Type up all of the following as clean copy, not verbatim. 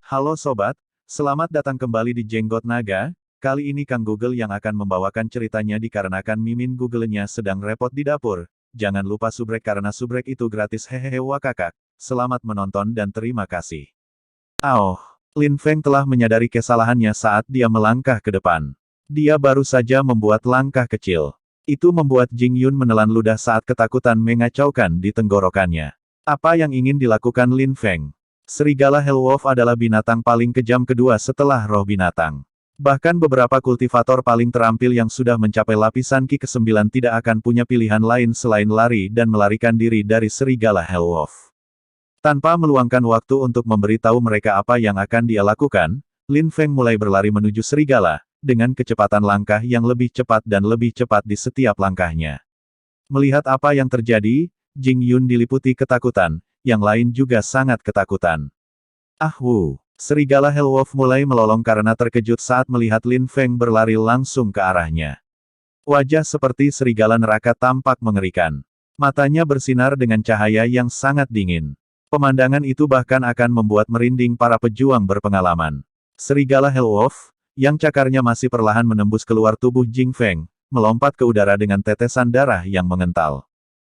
Halo sobat, selamat datang kembali di Jenggot Naga. Kali ini Kang Google yang akan membawakan ceritanya dikarenakan Mimin Google-nya sedang repot di dapur. Jangan lupa subrek karena subrek itu gratis hehehe wakakak. Selamat menonton dan terima kasih. Lin Feng telah menyadari kesalahannya saat dia melangkah ke depan. Dia baru saja membuat langkah kecil. Itu membuat Jing Yun menelan ludah saat ketakutan mengacaukan di tenggorokannya. Apa yang ingin dilakukan Lin Feng? Serigala Hellwolf adalah binatang paling kejam kedua setelah roh binatang. Bahkan beberapa kultivator paling terampil yang sudah mencapai lapisan Ki ke-9 tidak akan punya pilihan lain selain lari dan melarikan diri dari serigala Hellwolf. Tanpa meluangkan waktu untuk memberitahu mereka apa yang akan dia lakukan, Lin Feng mulai berlari menuju serigala, dengan kecepatan langkah yang lebih cepat dan lebih cepat di setiap langkahnya. Melihat apa yang terjadi, Jing Yun diliputi ketakutan, yang lain juga sangat ketakutan. Serigala Hellwolf mulai melolong karena terkejut saat melihat Lin Feng berlari langsung ke arahnya. Wajah seperti serigala neraka tampak mengerikan. Matanya bersinar dengan cahaya yang sangat dingin. Pemandangan itu bahkan akan membuat merinding para pejuang berpengalaman. Serigala Hellwolf, yang cakarnya masih perlahan menembus keluar tubuh Jing Feng, melompat ke udara dengan tetesan darah yang mengental.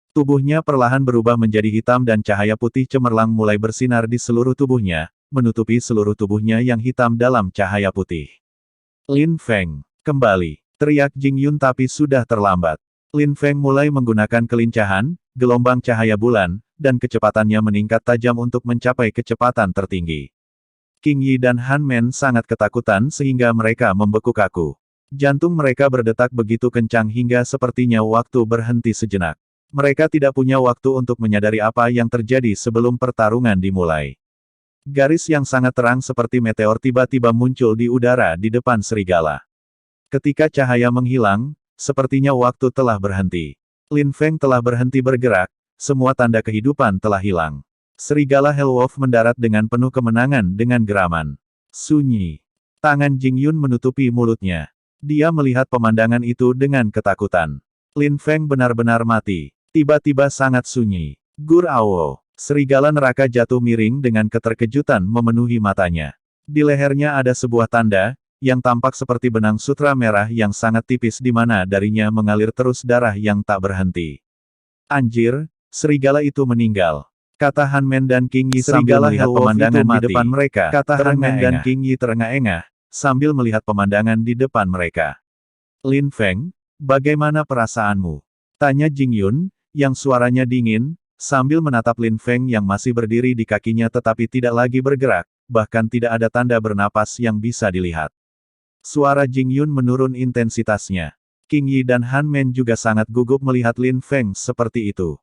Tubuhnya perlahan berubah menjadi hitam dan cahaya putih cemerlang mulai bersinar di seluruh tubuhnya, menutupi seluruh tubuhnya yang hitam dalam cahaya putih. Lin Feng, kembali, teriak Jing Yun tapi sudah terlambat. Lin Feng mulai menggunakan kelincahan, gelombang cahaya bulan, dan kecepatannya meningkat tajam untuk mencapai kecepatan tertinggi. King Yi dan Han Men sangat ketakutan sehingga mereka membekuk kaku. Jantung mereka berdetak begitu kencang hingga sepertinya waktu berhenti sejenak. Mereka tidak punya waktu untuk menyadari apa yang terjadi sebelum pertarungan dimulai. Garis yang sangat terang seperti meteor tiba-tiba muncul di udara di depan serigala. Ketika cahaya menghilang, sepertinya waktu telah berhenti. Lin Feng telah berhenti bergerak, semua tanda kehidupan telah hilang. Serigala Hellwolf mendarat dengan penuh kemenangan dengan geraman. Sunyi. Tangan Jing Yun menutupi mulutnya. Dia melihat pemandangan itu dengan ketakutan. Lin Feng benar-benar mati. Tiba-tiba sangat sunyi. Gur Awo. Serigala neraka jatuh miring dengan keterkejutan memenuhi matanya. Di lehernya ada sebuah tanda, yang tampak seperti benang sutra merah yang sangat tipis di mana darinya mengalir terus darah yang tak berhenti. Anjir, serigala itu meninggal. Kata Han Men dan King Yi sambil melihat pemandangan di depan mereka. Kata Han Men dan King Yi terengah-engah, sambil melihat pemandangan di depan mereka. Lin Feng, bagaimana perasaanmu? Tanya Jing Yun, yang suaranya dingin, sambil menatap Lin Feng yang masih berdiri di kakinya tetapi tidak lagi bergerak, bahkan tidak ada tanda bernapas yang bisa dilihat. Suara Jing Yun menurun intensitasnya. King Yi dan Han Men juga sangat gugup melihat Lin Feng seperti itu.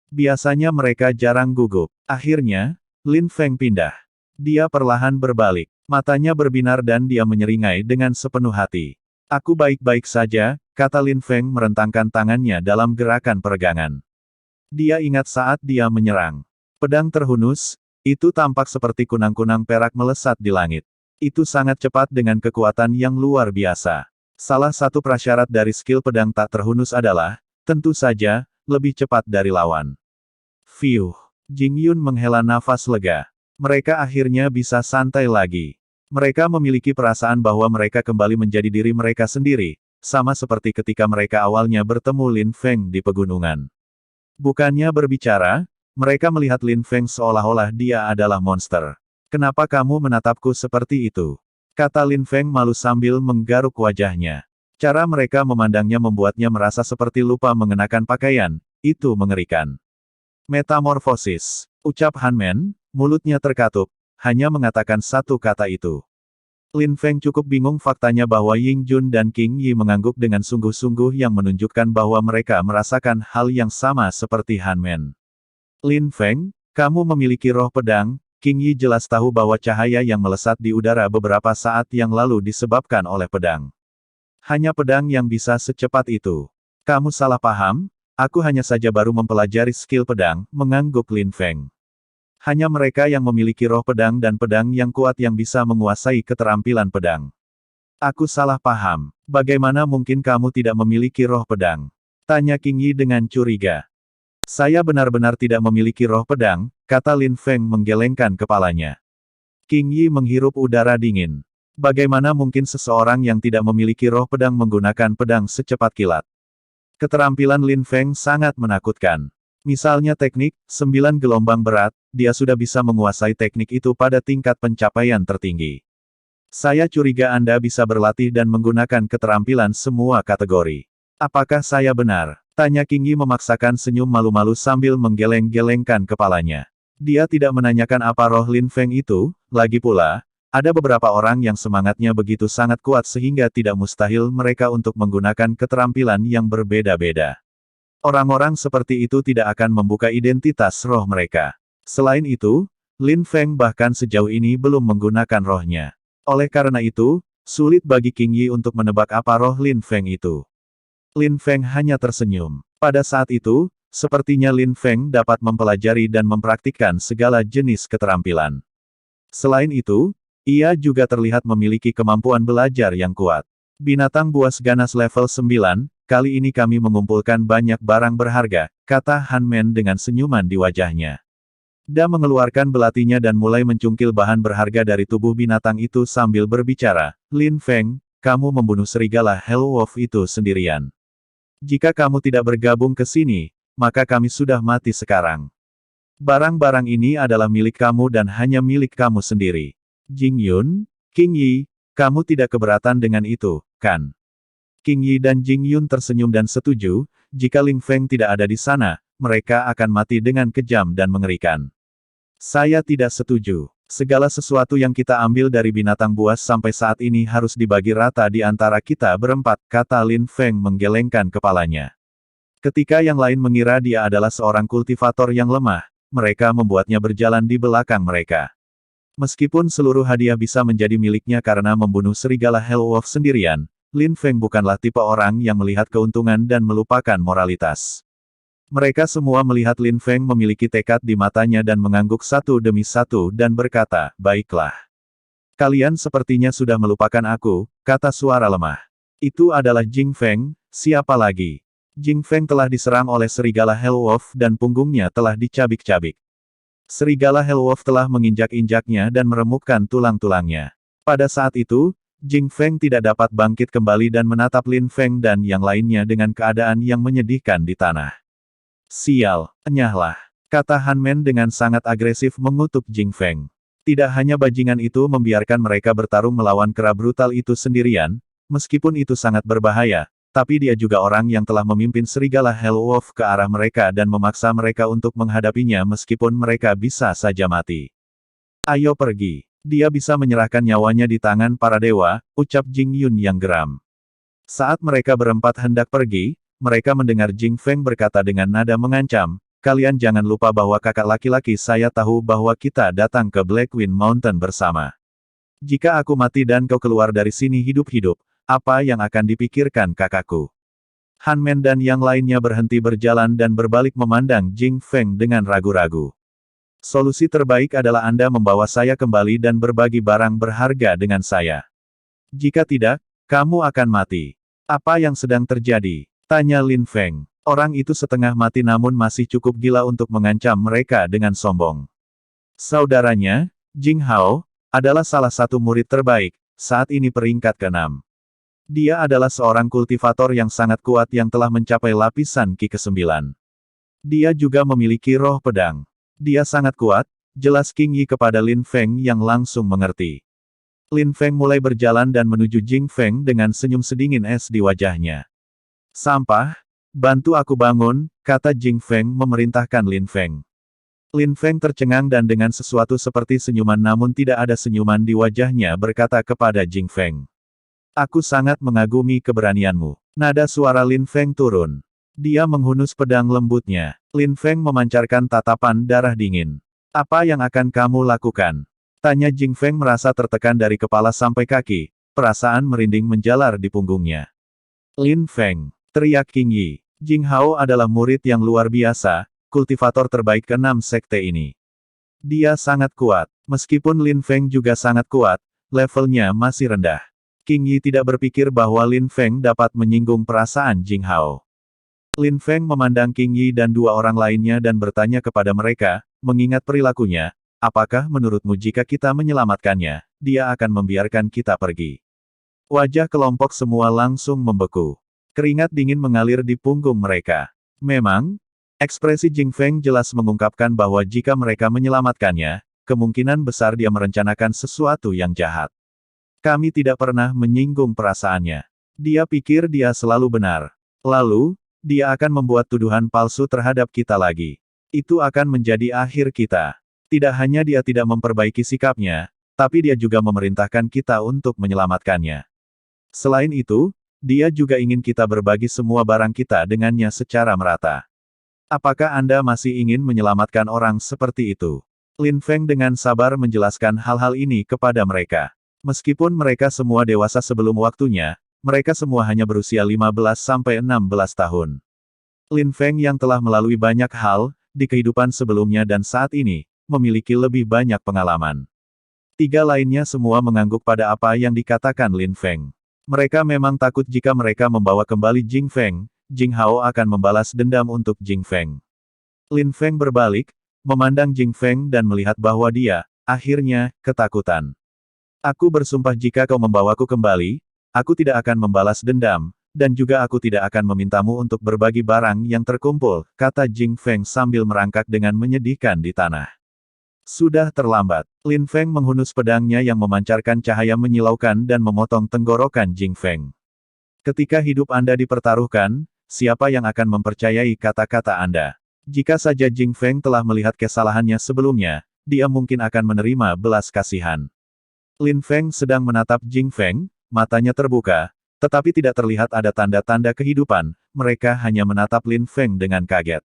Biasanya mereka jarang gugup. Akhirnya, Lin Feng pindah. Dia perlahan berbalik. Matanya berbinar dan dia menyeringai dengan sepenuh hati. Aku baik-baik saja, kata Lin Feng merentangkan tangannya dalam gerakan peregangan. Dia ingat saat dia menyerang. Pedang terhunus, itu tampak seperti kunang-kunang perak melesat di langit. Itu sangat cepat dengan kekuatan yang luar biasa. Salah satu prasyarat dari skill pedang tak terhunus adalah, tentu saja, lebih cepat dari lawan. Fiuh. Jing Yun menghela nafas lega. Mereka akhirnya bisa santai lagi. Mereka memiliki perasaan bahwa mereka kembali menjadi diri mereka sendiri, sama seperti ketika mereka awalnya bertemu Lin Feng di pegunungan. Bukannya berbicara, mereka melihat Lin Feng seolah-olah dia adalah monster. Kenapa kamu menatapku seperti itu? Kata Lin Feng malu sambil menggaruk wajahnya. Cara mereka memandangnya membuatnya merasa seperti lupa mengenakan pakaian, itu mengerikan. Metamorfosis, ucap Han Men, mulutnya terkatup, hanya mengatakan satu kata itu. Lin Feng cukup bingung faktanya bahwa Ying Jun dan King Yi mengangguk dengan sungguh-sungguh yang menunjukkan bahwa mereka merasakan hal yang sama seperti Han Men. Lin Feng, kamu memiliki roh pedang. King Yi jelas tahu bahwa cahaya yang melesat di udara beberapa saat yang lalu disebabkan oleh pedang. Hanya pedang yang bisa secepat itu. Kamu salah paham, aku hanya saja baru mempelajari skill pedang, mengangguk Lin Feng. Hanya mereka yang memiliki roh pedang dan pedang yang kuat yang bisa menguasai keterampilan pedang. Aku salah paham. Bagaimana mungkin kamu tidak memiliki roh pedang? Tanya King Yi dengan curiga. Saya benar-benar tidak memiliki roh pedang, kata Lin Feng menggelengkan kepalanya. King Yi menghirup udara dingin. Bagaimana mungkin seseorang yang tidak memiliki roh pedang menggunakan pedang secepat kilat? Keterampilan Lin Feng sangat menakutkan. Misalnya teknik, 9 gelombang berat, dia sudah bisa menguasai teknik itu pada tingkat pencapaian tertinggi. Saya curiga Anda bisa berlatih dan menggunakan keterampilan semua kategori. Apakah saya benar? Tanya King Yi memaksakan senyum malu-malu sambil menggeleng-gelengkan kepalanya. Dia tidak menanyakan apa roh Lin Feng itu, lagi pula, ada beberapa orang yang semangatnya begitu sangat kuat sehingga tidak mustahil mereka untuk menggunakan keterampilan yang berbeda-beda. Orang-orang seperti itu tidak akan membuka identitas roh mereka. Selain itu, Lin Feng bahkan sejauh ini belum menggunakan rohnya. Oleh karena itu, sulit bagi King Yi untuk menebak apa roh Lin Feng itu. Lin Feng hanya tersenyum. Pada saat itu, sepertinya Lin Feng dapat mempelajari dan mempraktikkan segala jenis keterampilan. Selain itu, ia juga terlihat memiliki kemampuan belajar yang kuat. Binatang buas ganas level 9, kali ini kami mengumpulkan banyak barang berharga, kata Han Men dengan senyuman di wajahnya. Dia mengeluarkan belatinya dan mulai mencungkil bahan berharga dari tubuh binatang itu sambil berbicara, Lin Feng, kamu membunuh serigala Hellwolf itu sendirian. Jika kamu tidak bergabung ke sini, maka kami sudah mati sekarang. Barang-barang ini adalah milik kamu dan hanya milik kamu sendiri. Jing Yun, King Yi, kamu tidak keberatan dengan itu, kan? King Yi dan Jing Yun tersenyum dan setuju, jika Lin Feng tidak ada di sana, mereka akan mati dengan kejam dan mengerikan. Saya tidak setuju. Segala sesuatu yang kita ambil dari binatang buas sampai saat ini harus dibagi rata di antara kita berempat, kata Lin Feng menggelengkan kepalanya. Ketika yang lain mengira dia adalah seorang kultivator yang lemah, mereka membuatnya berjalan di belakang mereka. Meskipun seluruh hadiah bisa menjadi miliknya karena membunuh serigala Hellwolf sendirian, Lin Feng bukanlah tipe orang yang melihat keuntungan dan melupakan moralitas. Mereka semua melihat Lin Feng memiliki tekad di matanya dan mengangguk satu demi satu dan berkata, baiklah. Kalian sepertinya sudah melupakan aku, kata suara lemah. Itu adalah Jing Feng, siapa lagi? Jing Feng telah diserang oleh serigala Hellwolf dan punggungnya telah dicabik-cabik. Serigala Hellwolf telah menginjak-injaknya dan meremukkan tulang-tulangnya. Pada saat itu, Jing Feng tidak dapat bangkit kembali dan menatap Lin Feng dan yang lainnya dengan keadaan yang menyedihkan di tanah. Sial, enyahlah, kata Han Men dengan sangat agresif mengutuk Jing Feng. Tidak hanya bajingan itu membiarkan mereka bertarung melawan kera brutal itu sendirian, meskipun itu sangat berbahaya, tapi dia juga orang yang telah memimpin serigala Hellwolf ke arah mereka dan memaksa mereka untuk menghadapinya meskipun mereka bisa saja mati. Ayo pergi. Dia bisa menyerahkan nyawanya di tangan para dewa, ucap Jing Yun yang geram. Saat mereka berempat hendak pergi, mereka mendengar Jing Feng berkata dengan nada mengancam, kalian jangan lupa bahwa kakak laki-laki saya tahu bahwa kita datang ke Blackwind Mountain bersama. Jika aku mati dan kau keluar dari sini hidup-hidup, apa yang akan dipikirkan kakakku? Han Men dan yang lainnya berhenti berjalan dan berbalik memandang Jing Feng dengan ragu-ragu. Solusi terbaik adalah Anda membawa saya kembali dan berbagi barang berharga dengan saya. Jika tidak, kamu akan mati. Apa yang sedang terjadi? Tanya Lin Feng. Orang itu setengah mati namun masih cukup gila untuk mengancam mereka dengan sombong. Saudaranya, Jing Hao, adalah salah satu murid terbaik, saat ini peringkat ke-6. Dia adalah seorang kultivator yang sangat kuat yang telah mencapai lapisan Qi ke-9. Dia juga memiliki roh pedang. Dia sangat kuat, jelas King Yi kepada Lin Feng yang langsung mengerti. Lin Feng mulai berjalan dan menuju Jing Feng dengan senyum sedingin es di wajahnya. Sampah, bantu aku bangun, kata Jing Feng memerintahkan Lin Feng. Lin Feng tercengang dan dengan sesuatu seperti senyuman namun tidak ada senyuman di wajahnya berkata kepada Jing Feng. Aku sangat mengagumi keberanianmu. Nada suara Lin Feng turun. Dia menghunus pedang lembutnya. Lin Feng memancarkan tatapan darah dingin. Apa yang akan kamu lakukan? Tanya Jing Feng merasa tertekan dari kepala sampai kaki. Perasaan merinding menjalar di punggungnya. Lin Feng. Teriak King Yi. Jing Hao adalah murid yang luar biasa, kultivator terbaik ke-6 sekte ini. Dia sangat kuat. Meskipun Lin Feng juga sangat kuat, levelnya masih rendah. King Yi tidak berpikir bahwa Lin Feng dapat menyinggung perasaan Jing Hao. Lin Feng memandang King Yi dan dua orang lainnya dan bertanya kepada mereka, mengingat perilakunya, apakah menurutmu jika kita menyelamatkannya, dia akan membiarkan kita pergi? Wajah kelompok semua langsung membeku. Keringat dingin mengalir di punggung mereka. Memang, ekspresi Jing Feng jelas mengungkapkan bahwa jika mereka menyelamatkannya, kemungkinan besar dia merencanakan sesuatu yang jahat. Kami tidak pernah menyinggung perasaannya. Dia pikir dia selalu benar. Lalu, dia akan membuat tuduhan palsu terhadap kita lagi. Itu akan menjadi akhir kita. Tidak hanya dia tidak memperbaiki sikapnya, tapi dia juga memerintahkan kita untuk menyelamatkannya. Selain itu, dia juga ingin kita berbagi semua barang kita dengannya secara merata. Apakah Anda masih ingin menyelamatkan orang seperti itu? Lin Feng dengan sabar menjelaskan hal-hal ini kepada mereka. Meskipun mereka semua dewasa sebelum waktunya, mereka semua hanya berusia 15-16 tahun. Lin Feng yang telah melalui banyak hal, di kehidupan sebelumnya dan saat ini, memiliki lebih banyak pengalaman. Tiga lainnya semua mengangguk pada apa yang dikatakan Lin Feng. Mereka memang takut jika mereka membawa kembali Jing Feng, Jing Hao akan membalas dendam untuk Jing Feng. Lin Feng berbalik, memandang Jing Feng dan melihat bahwa dia, akhirnya, ketakutan. Aku bersumpah jika kau membawaku kembali, aku tidak akan membalas dendam, dan juga aku tidak akan memintamu untuk berbagi barang yang terkumpul, kata Jing Feng sambil merangkak dengan menyedihkan di tanah. Sudah terlambat. Lin Feng menghunus pedangnya yang memancarkan cahaya menyilaukan dan memotong tenggorokan Jing Feng. Ketika hidup Anda dipertaruhkan, siapa yang akan mempercayai kata-kata Anda? Jika saja Jing Feng telah melihat kesalahannya sebelumnya, dia mungkin akan menerima belas kasihan. Lin Feng sedang menatap Jing Feng, matanya terbuka, tetapi tidak terlihat ada tanda-tanda kehidupan, mereka hanya menatap Lin Feng dengan kaget.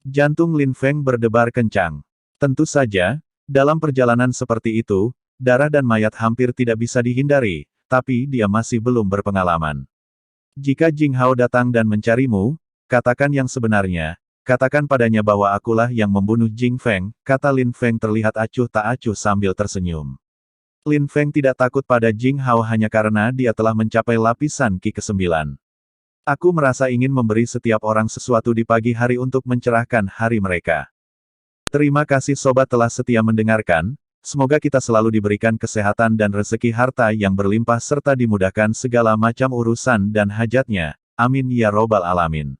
Jantung Lin Feng berdebar kencang. Tentu saja, dalam perjalanan seperti itu, darah dan mayat hampir tidak bisa dihindari, tapi dia masih belum berpengalaman. Jika Jing Hao datang dan mencarimu, katakan yang sebenarnya, katakan padanya bahwa akulah yang membunuh Jing Feng, kata Lin Feng terlihat acuh tak acuh sambil tersenyum. Lin Feng tidak takut pada Jing Hao hanya karena dia telah mencapai lapisan Qi ke-9. Aku merasa ingin memberi setiap orang sesuatu di pagi hari untuk mencerahkan hari mereka. Terima kasih sobat telah setia mendengarkan, semoga kita selalu diberikan kesehatan dan rezeki harta yang berlimpah serta dimudahkan segala macam urusan dan hajatnya. Amin ya robbal alamin.